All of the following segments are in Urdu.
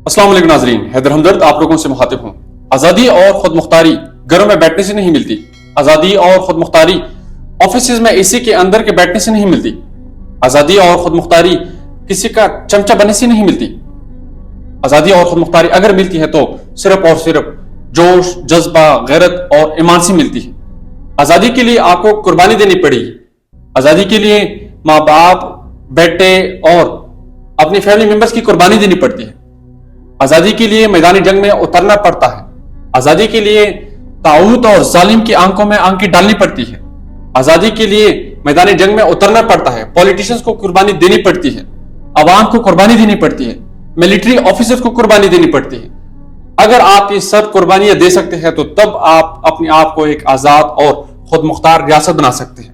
السلام علیکم ناظرین، حیدر ہمدرد آپ لوگوں سے مخاطب ہوں۔ آزادی اور خود مختاری گھروں میں بیٹھنے سے نہیں ملتی، آزادی اور خود مختاری آفیسز میں اے سی کے اندر کے بیٹھنے سے نہیں ملتی، آزادی اور خود مختاری کسی کا چمچہ بننے سے نہیں ملتی۔ آزادی اور خود مختاری اگر ملتی ہے تو صرف اور صرف جوش، جذبہ، غیرت اور ایمان سے ملتی ہے۔ آزادی کے لیے آپ کو قربانی دینی پڑے گی۔ آزادی کے لیے ماں باپ، بیٹے اور اپنی فیملی ممبرز کی قربانی دینی پڑتی ہے۔ آزادی کے لیے میدان جنگ میں اترنا پڑتا ہے۔ آزادی کے لیے طاغوت اور ظالم کی آنکھوں میں آنکھیں ڈالنی پڑتی ہے۔ آزادی کے لیے میدان جنگ میں اترنا پڑتا ہے۔ پولیٹیشنز کو قربانی دینی پڑتی ہے، عوام کو قربانی دینی پڑتی ہے، ملٹری آفیسرز کو قربانی دینی پڑتی ہے۔ اگر آپ یہ سب قربانیاں دے سکتے ہیں تو تب آپ اپنے آپ کو ایک آزاد اور خود مختار ریاست بنا سکتے ہیں۔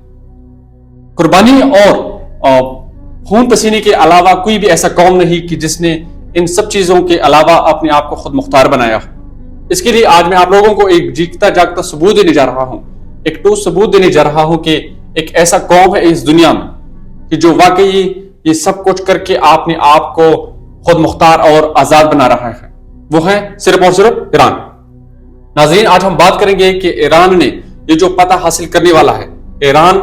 قربانی اور خون پسینے کے علاوہ کوئی بھی ایسا قوم نہیں کہ جس نے ان سب چیزوں کے علاوہ اپنے آپ کو خود مختار بنایا ہو۔ اس کے لیے آج میں آپ لوگوں کو ایک جیتا جاگتا ثبوت دینے جا رہا ہوں، ایک ٹھوس ثبوت دینے جا رہا ہوں کہ ایک ایسا قوم ہے اس دنیا میں کہ جو واقعی یہ سب کچھ کر کے اپنے آپ کو خود مختار اور آزاد بنا رہا ہے۔ وہ ہے صرف اور صرف ایران۔ ناظرین، آج ہم بات کریں گے کہ ایران نے یہ جو فتح حاصل کرنے والا ہے، ایران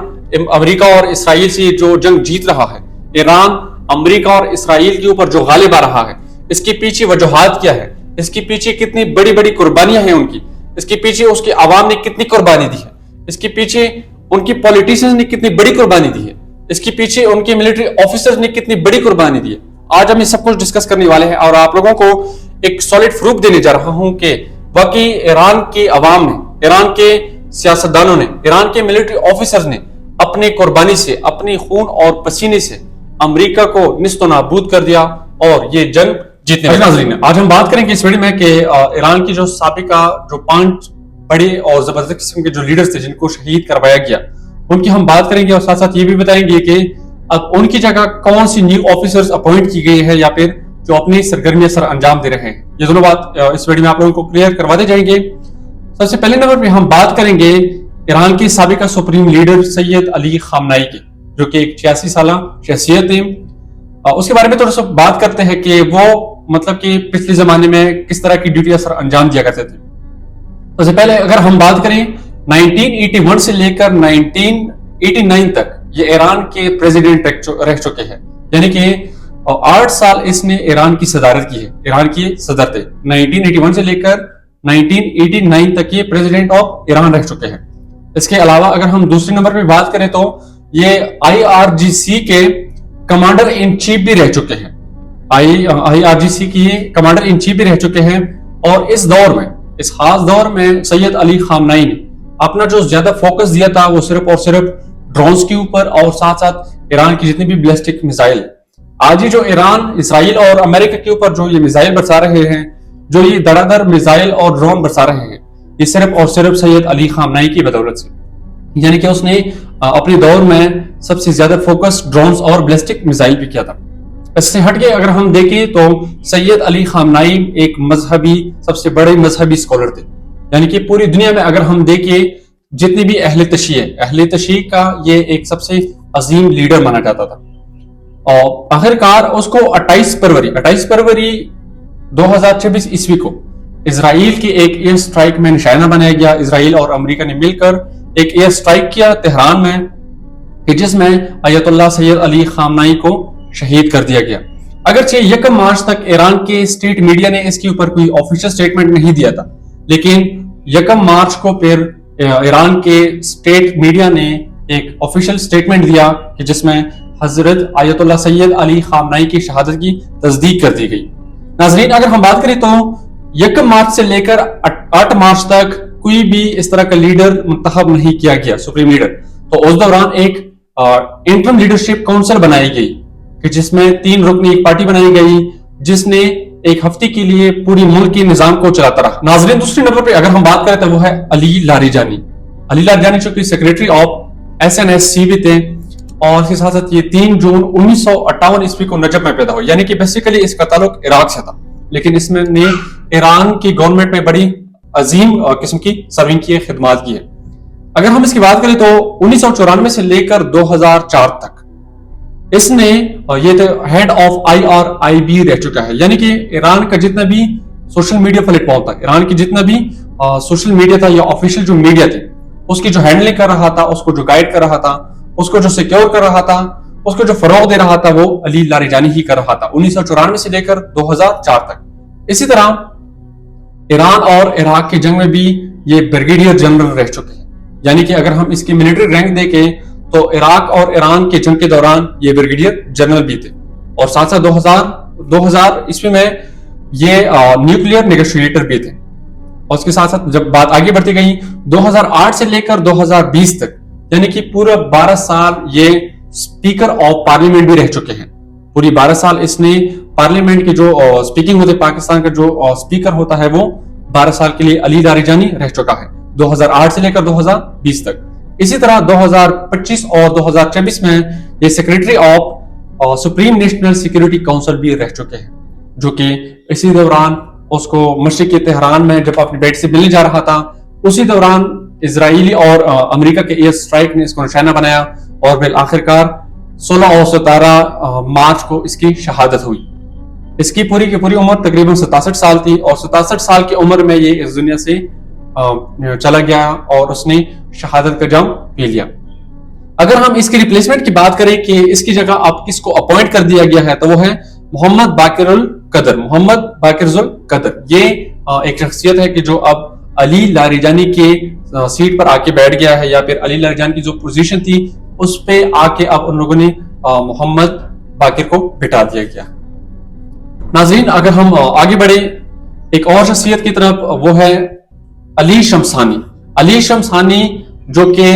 امریکہ اور اسرائیل سے جو جنگ جیت رہا ہے، ایران امریکہ اور اسرائیل کے اوپر جو غالب آ رہا ہے، اس کے پیچھے وجوہات کیا ہے، اس کے پیچھے کتنی بڑی بڑی قربانیاں ہیں ان کی، اس کے پیچھے اس کے عوام نے کتنی قربانی دی ہے، اس کے پیچھے ان کی پولیٹیشنز نے کتنی بڑی قربانی دی ہے، اس کے پیچھے ان کے ملٹری آفیسرز نے کتنی بڑی قربانی دی ہے۔ آج ہم یہ سب کچھ ڈسکس کرنے والے ہیں اور آپ لوگوں کو ایک سالڈ پروف دینے جا رہا ہوں کہ واقعی ایران کے عوام نے، ایران کے سیاستدانوں نے، ایران کے ملٹری آفیسرز نے اپنی قربانی سے، اپنے خون اور پسینے سے امریکہ کو نیست و نابود کر دیا اور یہ جنگ جیتنے لگا۔ ناظرین، آج ہم بات کریں گے اس ویڈیو میں کہ ایران کی جو سابقہ جو 5 بڑے اور زبردست قسم کے جو لیڈرز تھے جن کو شہید کروایا گیا، ان کی ہم بات کریں گے اور ساتھ ساتھ یہ بھی بتائیں گے کہ اب ان کی جگہ کون سی نیو آفیسرز اپوائنٹ کی گئی ہے یا پھر جو اپنی سرگرمیاں سر انجام دے رہے ہیں۔ یہ دونوں بات اس ویڈیو میں آپ لوگوں کو کلیئر کرواتے جائیں گے۔ سب سے پہلے نمبر پہ ہم بات کریں گے ایران کی سابقہ سپریم لیڈر سید علی خامنائی کی، جو کہ ایک 86 سالہ شخصیت ہے۔ اس کے بارے میں تھوڑا سا بات کرتے ہیں کہ وہ مطلب کہ پچھلے زمانے میں کس طرح کی ڈیوٹی سر انجام دیا کرتے تھے۔ سب سے پہلے اگر ہم بات کریں 1981 سے لے کر 1989 تک یہ ایران کے پریزیڈنٹ رہ چکے ہیں، یعنی کہ 8 سال اس نے ایران کی صدارت کی ہے، ایران کی صدر تھے۔ 1981 سے لے کر 1989 تک یہ پریزیڈنٹ آف ایران رہ چکے ہیں۔ اس کے علاوہ اگر ہم دوسرے نمبر پہ بات کریں تو یہ IRGC کے کمانڈر ان چیف بھی رہ چکے ہیں، IRGC کی کمانڈر ان چیف بھی رہ چکے ہیں۔ اور اس دور میں، اس خاص دور میں سید علی خامنائی نے اپنا جو زیادہ فوکس دیا تھا وہ صرف اور صرف ڈرونز کے اوپر اور ساتھ ساتھ ایران کی جتنی بھی بیلسٹک میزائل۔ آج یہ جو ایران اسرائیل اور امریکہ کے اوپر جو یہ میزائل برسا رہے ہیں، جو یہ دھڑا دھڑ میزائل اور ڈرون برسا رہے ہیں، یہ صرف اور صرف سید علی خامنائی کی بدولت سے، یعنی کہ اس نے اپنے دور میں سب سے زیادہ فوکس ڈرونز اور بیلسٹک میزائل بھی کیا تھا۔ اس سے ہٹ کے اگر ہم دیکھیں تو سید علی خامنائی ایک مذہبی، سب سے بڑے مذہبی اسکالر تھے، یعنی کہ پوری دنیا میں اگر ہم دیکھیں جتنی بھی اہل تشیع کا یہ ایک سب سے عظیم لیڈر مانا جاتا تھا۔ اور آخرکار اس کو 28 فروری 2026 عیسوی کو اسرائیل کی ایک ایئر سٹرائک میں نشانہ بنایا گیا۔ اسرائیل اور امریکہ نے مل کر ایک ایئر سٹرائک کیا تہران میں، جس میں آیت اللہ سید علی خامنائی کو شہید کر دیا گیا۔ اگرچہ 1 مارچ تک ایران کے اسٹیٹ میڈیا نے اس کے اوپر کوئی آفیشل سٹیٹمنٹ نہیں دیا تھا، لیکن 1 مارچ کو پھر ایران کے اسٹیٹ میڈیا نے ایک آفیشل سٹیٹمنٹ دیا کہ جس میں حضرت آیت اللہ سید علی خامنائی کی شہادت کی تصدیق کر دی گئی۔ ناظرین، اگر ہم بات کریں تو 1 مارچ سے لے کر 8 مارچ تک کوئی بھی اس طرح کا لیڈر منتخب نہیں کیا گیا، سپریم لیڈر۔ تو اس دوران ایک انٹرم لیڈرشپ کونسل بنائی گئی کہ جس میں 3 رکنی ایک پارٹی بنائی گئی، جس نے ایک ہفتے کے لیے پوری ملک کے نظام کو چلاتا رہا۔ ناظرین، دوسرے نمبر پہ اگر ہم بات کریں تو وہ ہے علی لاریجانی۔ علی لاریجانی جو کہ سیکریٹری آف SNSC بھی تھے، اور اس کے ساتھ ساتھ یہ 3 جون 1958 عیسوی کو نجف میں پیدا ہوئے، یعنی کہ بیسیکلی اس کا تعلق عراق سے تھا، لیکن اس میں نے ایران کی گورنمنٹ میں بڑی عظیم قسم کی سرونگ کی ہے، خدمات کی ہے۔ اگر ہم اس کی بات کریں تو 1994 سے لے کر 2004 تک اس نے یہ ہیڈ آف IRIB رہ چکا ہے، یعنی کہ ایران کا جتنا بھی سوشل میڈیا پلیٹ فارم تھا، ایران کی جتنا بھی سوشل میڈیا تھا یا آفیشیل جو میڈیا تھے، اس کی جو ہینڈلنگ کر رہا تھا، اس کو جو گائیڈ کر رہا تھا، اس کو جو سیکیور کر رہا تھا، اس کو جو فروغ دے رہا تھا، وہ علی لاریجانی ہی کر رہا تھا 1994 سے لے کر 2004 تک۔ اسی طرح ایران اور عراق کی جنگ میں بھی یہ بریگیڈیئر جنرل رہ چکے ہیں، یعنی کہ اگر ہم اس کی ملٹری رینک دیکھیں تو عراق اور ایران کی جنگ کے دوران یہ بریگیڈیئر جنرل بھی تھے، اور ساتھ ساتھ 2000 عیسوی میں یہ نیوکلیئر نیگوشیٹر بھی تھے۔ اور اس کے ساتھ ساتھ جب بات آگے بڑھتی گئی 2008 سے لے کر 2020 تک، یعنی کہ پورا 12 سال یہ اسپیکر آف پارلیمنٹ بھی رہ چکے ہیں۔ پوری 12 سال اس نے پارلیمنٹ کی جو اسپیکنگ ہوتی ہے، پاکستان کا جو اسپیکر ہوتا ہے، وہ 12 سال کے لیے علی لاریجانی رہ چکا ہے 2008 سے لے کر 2020 تک۔ اسی طرح 2025 اور 2024 میں یہ secretary of supreme national security council بھی رہ چکے ہیں، جو کہ اسی دوران اس کو مشرقی تہران میں جب اپنی بیٹی سے ملنے جا رہا تھا، اسی دوران اسرائیلی اور امریکہ کے ایئر اسٹرائک نے اس کو نشانہ بنایا، اور بالآخر کار 16 اور 17 مارچ کو اس کی شہادت ہوئی۔ اس کی پوری کی پوری عمر تقریباً 67 سال تھی، اور 67 سال کی عمر میں یہ اس دنیا سے چلا گیا اور اس نے شہادت کا جام پی لیا۔ اگر ہم اس کی ریپلیسمنٹ کی بات کریں کہ اس کی جگہ اب کس کو اپوائنٹ کر دیا گیا ہے، تو وہ ہے محمد باقر القدر۔ محمد باقر القدر یہ ایک شخصیت ہے کہ جو اب علی لاریجانی کے سیٹ پر آ کے بیٹھ گیا ہے، یا پھر علی لاریجانی کی جو پوزیشن تھی اس پہ آ کے اب ان لوگوں نے محمد باقر کو بٹھا دیا گیا۔ ناظرین، اگر ہم آگے بڑھیں ایک اور شخصیت کی طرف، وہ ہے علی شمسانی۔ علی شمسانی جو کہ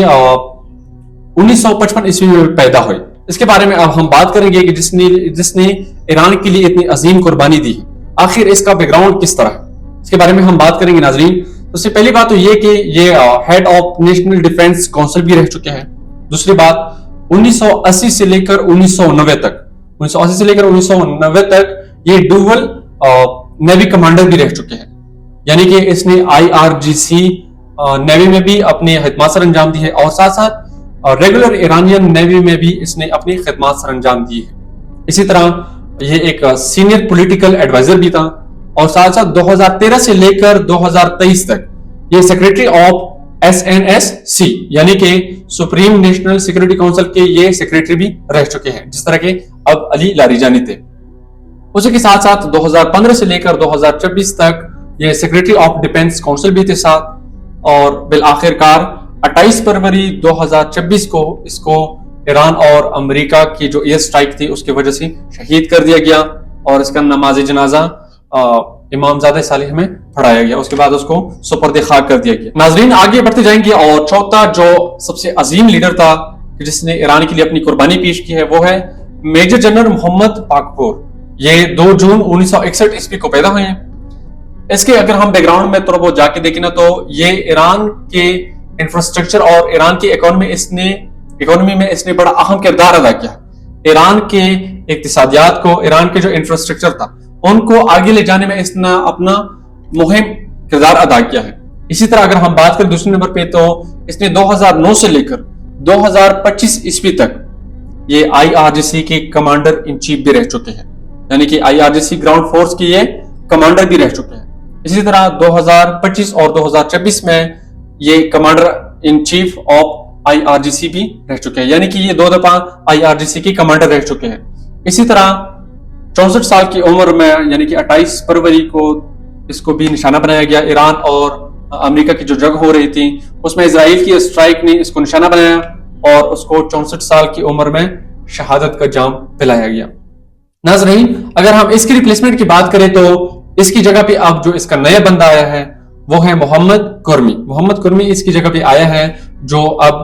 1955 عیسوی میں پیدا ہوئے، اس کے بارے میں اب ہم بات کریں گے کہ جس نے ایران کے لیے اتنی عظیم قربانی دی، آخر اس کا بیک گراؤنڈ کس طرح ہے، اس کے بارے میں ہم بات کریں گے۔ ناظرین، تو اس سے پہلی بات تو یہ کہ یہ head of national defence council بھی رہ چکے ہیں۔ دوسری بات، 1980 سے لے کر 1990 تک 1980 سے لے کر 1990 تک یہ ڈوول نیوی کمانڈر بھی رہ چکے ہیں، یعنی کہ اس نے IRGC نیوی میں بھی اپنی خدمات سر انجام دی ہے، اور ساتھ ساتھ ریگولر ایرانین نیوی میں بھی اس نے اپنی خدمات سر انجام دی ہے۔ اسی طرح یہ ایک سینئر پولیٹیکل ایڈوائزر بھی تھا، اور ساتھ ساتھ 2013 سے لے کر 2023 تک یہ سیکریٹری آف SNSC یعنی کہ سپریم نیشنل سیکورٹی کونسل کے یہ سیکریٹری بھی رہ چکے ہیں، جس طرح کے اب علی لاریجانی تھے۔ اسی کے ساتھ ساتھ 2015 سے لے کر 2024 تک یہ سیکریٹری آف ڈیفنس کونسل بھی تھے ساتھ، اور بالآخر کار 28 فروری 2024 کو اس کو ایران اور امریکہ کی جو ایئر سٹرائک تھی اس کی وجہ سے شہید کر دیا گیا، اور اس کا نماز جنازہ امامزادہ صالح میں پڑھایا گیا، اس کے بعد اس کو سپرد خاک کر دیا گیا۔ ناظرین، آگے بڑھتے جائیں گے، اور چوتھا جو سب سے عظیم لیڈر تھا جس نے ایران کے لیے اپنی قربانی پیش کی ہے، وہ ہے میجر جنرل محمد پاکپور۔ یہ 2 جون 1961 عیسوی کو پیدا ہوئے ہیں۔ اس کے اگر ہم بیک گراؤنڈ میں تھوڑا بہت جا کے دیکھیں نا، تو یہ ایران کے انفراسٹرکچر اور ایران کی اکانومی میں اس نے بڑا اہم کردار ادا کیا۔ ایران کے اقتصادیات کو، ایران کے جو انفراسٹرکچر تھا ان کو آگے لے جانے میں اس نے اپنا مہم کردار ادا کیا ہے۔ اسی طرح اگر ہم بات کریں دوسرے نمبر پہ، تو اس نے 2009 سے لے کر 2025 عیسوی تک یہ IRGC کے کمانڈر ان چیف بھی رہ چکے ہیں، یعنی کہ IRGC گراؤنڈ فورس کے یہ کمانڈر بھی رہ چکے ہیں۔ اسی طرح 2025 اور 2024 میں یہ commander in chief of IRGC بھی رہ چکے ہیں، یعنی کہ یہ 2 دفعہ IRGC کے کمانڈر رہ چکے ہیں۔ اسی طرح 64 سال کی عمر میں، یعنی کہ 28 فروری کو اس کو بھی نشانہ بنایا گیا۔ ایران اور امریکہ کی جو جنگ ہو رہی تھی اس میں اسرائیل کی اسٹرائک نے اس کو نشانہ بنایا، اور اس کو 64 سال کی عمر میں شہادت کا جام پلایا گیا۔ ناظرین، اگر ہم اس کی ریپلیسمنٹ کی بات کریں تو اس کی جگہ پہ اب جو اس کا نیا بندہ آیا ہے وہ ہے محمد کرمی۔ محمد کرمی اس کی جگہ پہ آیا ہے، جو اب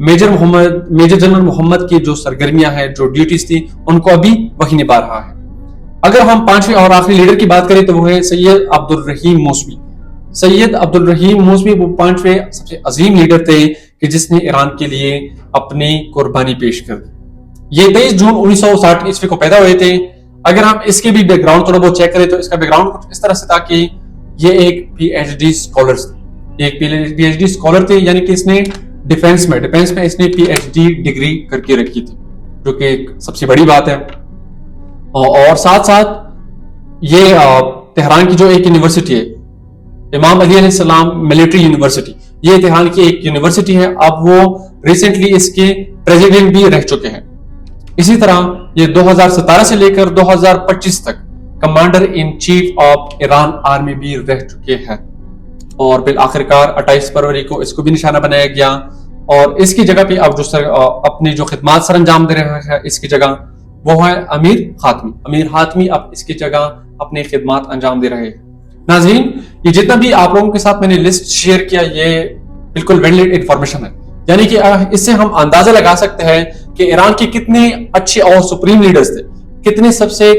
میجر جنرل محمد کی جو سرگرمیاں ہیں، جو ڈیوٹیز تھی، ان کو ابھی وہی نبھا رہا ہے۔ اگر ہم 5ویں اور آخری لیڈر کی بات کریں تو وہ ہے سید عبدالرحیم موسوی۔ سید عبدالرحیم موسوی وہ 5ویں سب سے عظیم لیڈر تھے کہ جس نے ایران کے لیے اپنی قربانی پیش کر دی۔ یہ 23 جون 1960 عیسوی کو پیدا ہوئے تھے۔ اگر ہم اس کے بھی بیک گراؤنڈ تھوڑا بہت چیک کریں تو اس کا بیک گراؤنڈ کچھ اس طرح سے تھا کہ یہ ایک PhD اسکالر تھے، ایک PhD اسکالر تھے، یعنی کہ اس نے ڈیفنس میں اس نے PhD ڈگری کر کے رکھی تھی۔ جو کہ ایک سب سے بڑی بات ہے. اور ساتھ ساتھ یہ تہران کی جو ایک یونیورسٹی ہے, امام علی علیہ السلام ملٹری یونیورسٹی, یہ تہران کی ایک یونیورسٹی ہے. اب وہ ریسنٹلی اس کے پریزیڈنٹ بھی رہ چکے ہیں. اسی طرح یہ 2017 سے لے کر 2025 تک commander in chief of Iran army بھی رہ چکے ہیں. اور بالآخرکار 28 فروری کو اس کو بھی نشانہ بنایا گیا, اور اس کی جگہ پہ اب جو اپنی جو خدمات سر انجام دے رہے ہیں اس کی جگہ وہ ہے امیر خاتمی. امیر خاتمی اب اس کی جگہ اپنی خدمات انجام دے رہے ہیں. ناظرین, یہ جتنا بھی آپ لوگوں کے ساتھ میں نے لسٹ شیئر کیا یہ بالکل ویلڈ انفارمیشن ہے, یعنی کہ اس سے ہم اندازہ لگا سکتے ہیں کہ ایران کے کتنے اچھے اور سپریم لیڈرز تھے, کتنے سب سے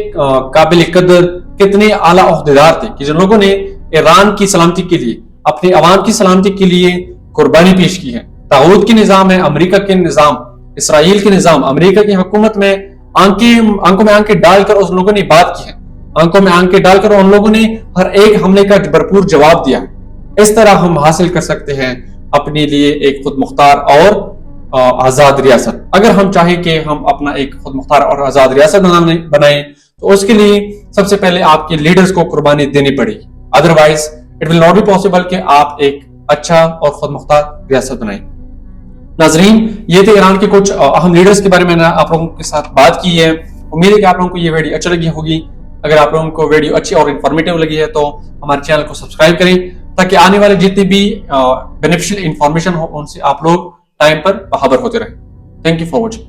قابل قدر, کتنے اعلیٰ عہدیدار تھے کہ جن لوگوں نے ایران کی سلامتی کے لیے, اپنے عوام کی سلامتی کے لیے قربانی پیش کی ہے. طاغوت کی نظام ہے, امریکہ کے نظام, اسرائیل کے نظام, امریکہ کی حکومت میں آنکھوں میں آنکھیں ڈال کر اس لوگوں نے بات کی ہے, آنکھوں میں آنکھیں ڈال کر ان لوگوں نے ہر ایک حملے کا بھرپور جواب دیا ہے. اس طرح ہم حاصل کر سکتے ہیں اپنے لیے ایک خود مختار اور آزاد ریاست. اگر ہم چاہیں کہ ہم اپنا ایک خود مختار اور آزاد ریاست بنائیں تو اس کے لیے سب سے پہلے آپ کے لیڈرز کو قربانی دینی پڑے گی. Otherwise it will not be possible کہ آپ ایک اچھا اور خود مختار ریاست بنائیں. ناظرین, یہ تھے ایران کے کچھ اہم لیڈرز کے بارے میں آپ لوگوں کے ساتھ بات کی ہے. امید ہے کہ آپ لوگوں کو یہ ویڈیو اچھی لگی ہوگی. اگر آپ لوگوں کو ویڈیو اچھی اور انفارمیٹیو لگی ہے تو ہمارے چینل کو سبسکرائب کریں تاکہ آنے والے جتنے بھی بینیفیشل انفارمیشن ہو ان سے آپ لوگ ٹائم پر باخبر ہوتے رہیں. Thank you for watching.